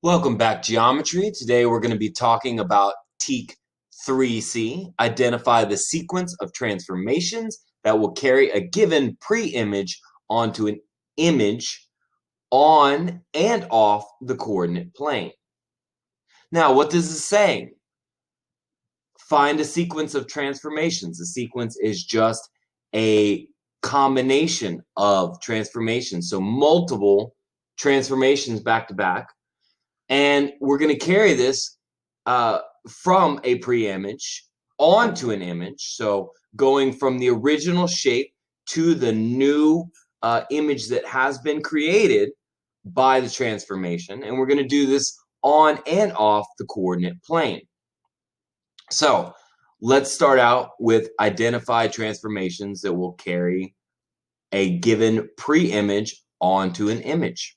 Welcome back, Geometry. Today we're going to be talking about TEK 3C, identify the sequence of transformations that will carry a given pre-image onto an image on and off the coordinate plane. Now, what this is saying? Find a sequence of transformations. The sequence is just a combination of transformations, so multiple transformations back to back. And we're going to carry this from a pre-image onto an image. So going from the original shape to the new image that has been created by the transformation. And we're going to do this on and off the coordinate plane. So let's start out with identify transformations that will carry a given pre-image onto an image.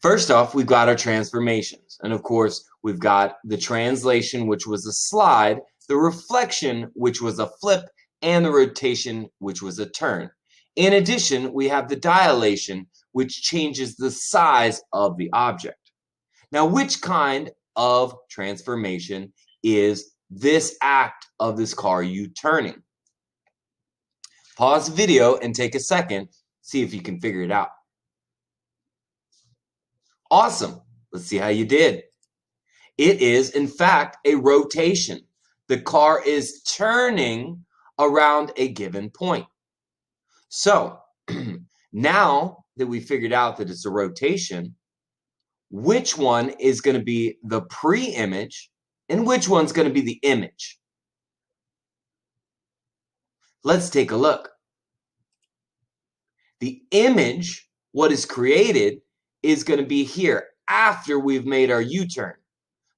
First off, we've got our transformations. And of course, we've got the translation, which was a slide, the reflection, which was a flip, and the rotation, which was a turn. In addition, we have the dilation, which changes the size of the object. Now, which kind of transformation is this act of this car U-turning? Pause the video and take a second, see if you can figure it out. Awesome. Let's see how you did. It is, in fact, a rotation. The car is turning around a given point. So now that we figured out that it's a rotation, which one is going to be the pre-image and which one's going to be the image? Let's take a look. The image, what is created, is going to be here after we've made our U-turn.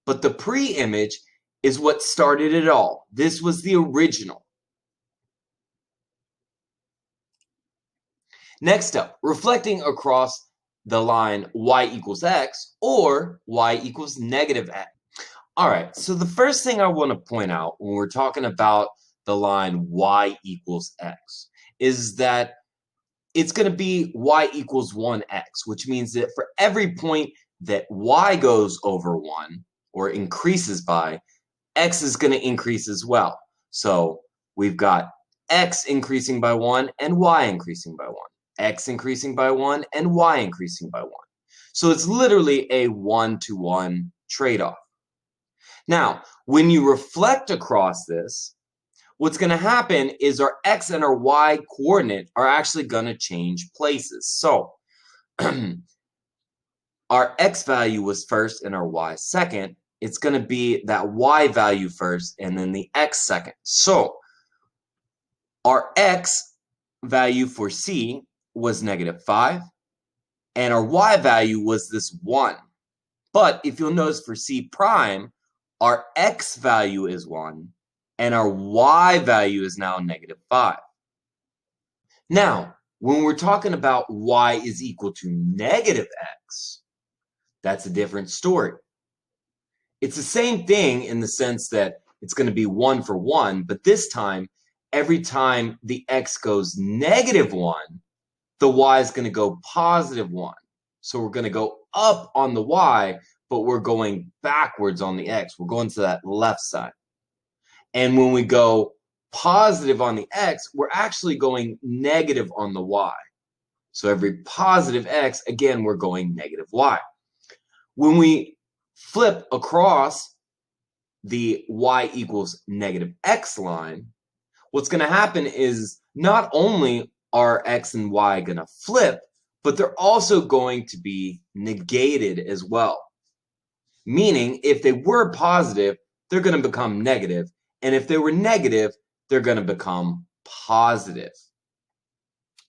But the pre-image is what started it all. This was the original. Next up, reflecting across the line y equals x or y equals negative x. All right, so the first thing I want to point out when we're talking about the line y equals x is that it's going to be y equals 1x, which means that for every point that y goes over 1 or increases by, x is going to increase as well. So we've got x increasing by 1 and y increasing by 1, x increasing by 1 and y increasing by 1. So it's literally a 1-to-1 trade-off. Now, when you reflect across this, what's going to happen is our x and our y coordinate are actually going to change places. So our x value was first and our y second. It's going to be that y value first and then the x second. So our x value for C was -5 and our y value was this 1. But if you'll notice for C prime, our x value is 1 and our y value is now -5. Now, when we're talking about y is equal to -x, that's a different story. It's the same thing in the sense that it's going to be 1 for 1, but this time, every time the x goes -1, the y is going to go +1. So we're going to go up on the y, but we're going backwards on the x. We're going to that left side. And when we go positive on the x, we're actually going negative on the y. So every positive x, again, we're going negative y. When we flip across the y equals -x line, what's going to happen is not only are x and y going to flip, but they're also going to be negated as well. Meaning, if they were positive, they're going to become negative. And if they were negative, they're going to become positive.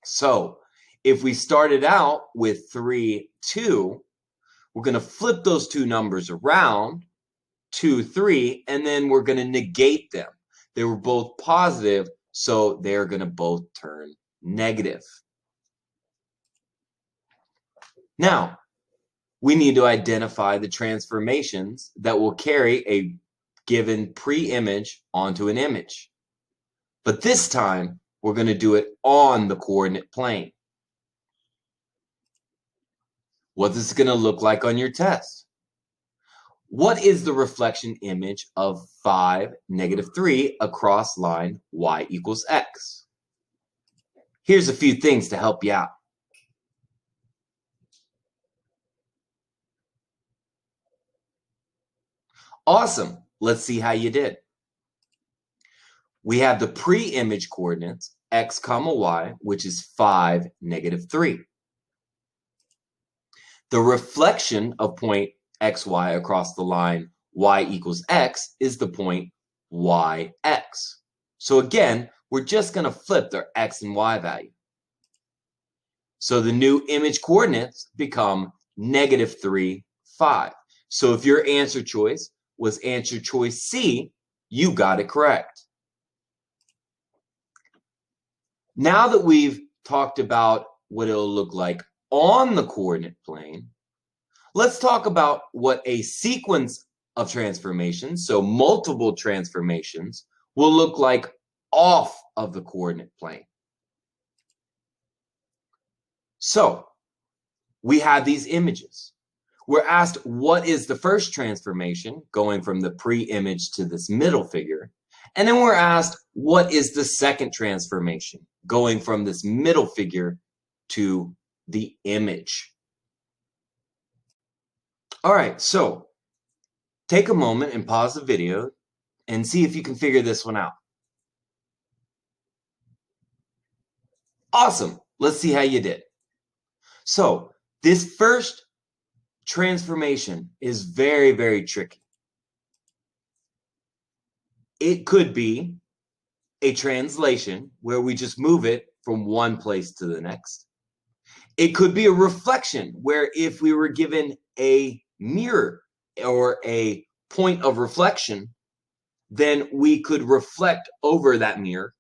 So if we started out with 3, 2, we're going to flip those two numbers around, 2, 3, and then we're going to negate them. They were both positive, so they're going to both turn negative. Now, we need to identify the transformations that will carry a given pre-image onto an image. But this time, we're going to do it on the coordinate plane. What is it going to look like on your test? What is the reflection image of 5, -3 across line y equals x? Here's a few things to help you out. Awesome. Let's see how you did. We have the pre-image coordinates, x comma y, which is 5, -3. The reflection of point xy across the line y equals x is the point yx. So again, we're just going to flip their x and y value. So the new image coordinates become -3, 5. So if your answer choice was answer choice C, you got it correct. Now that we've talked about what it'll look like on the coordinate plane, let's talk about what a sequence of transformations, so multiple transformations, will look like off of the coordinate plane. So we have these images. We're asked what is the first transformation, going from the pre-image to this middle figure. And then we're asked what is the second transformation, going from this middle figure to the image. All right, so take a moment and pause the video and see if you can figure this one out. Awesome. Let's see how you did. So this first transformation is very, very tricky. It could be a translation where we just move it from one place to the next. It could be a reflection where if we were given a mirror or a point of reflection, then we could reflect over that mirror.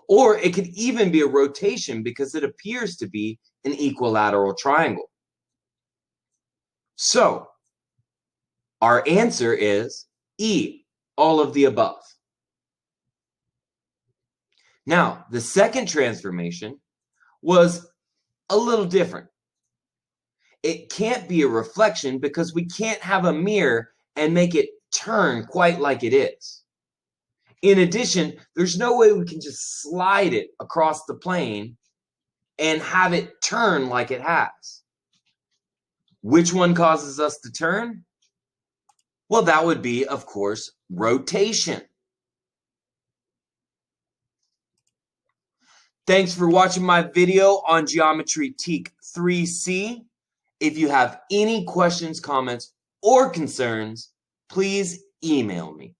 Or it could even be a rotation because it appears to be an equilateral triangle. So our answer is E, all of the above. Now, the second transformation was a little different. It can't be a reflection because we can't have a mirror and make it turn quite like it is. In addition, there's no way we can just slide it across the plane and have it turn like it has. Which one causes us to turn? Well, that would be, of course, rotation. Thanks for watching my video on Geometry TEK 3C. If you have any questions, comments, or concerns, please email me.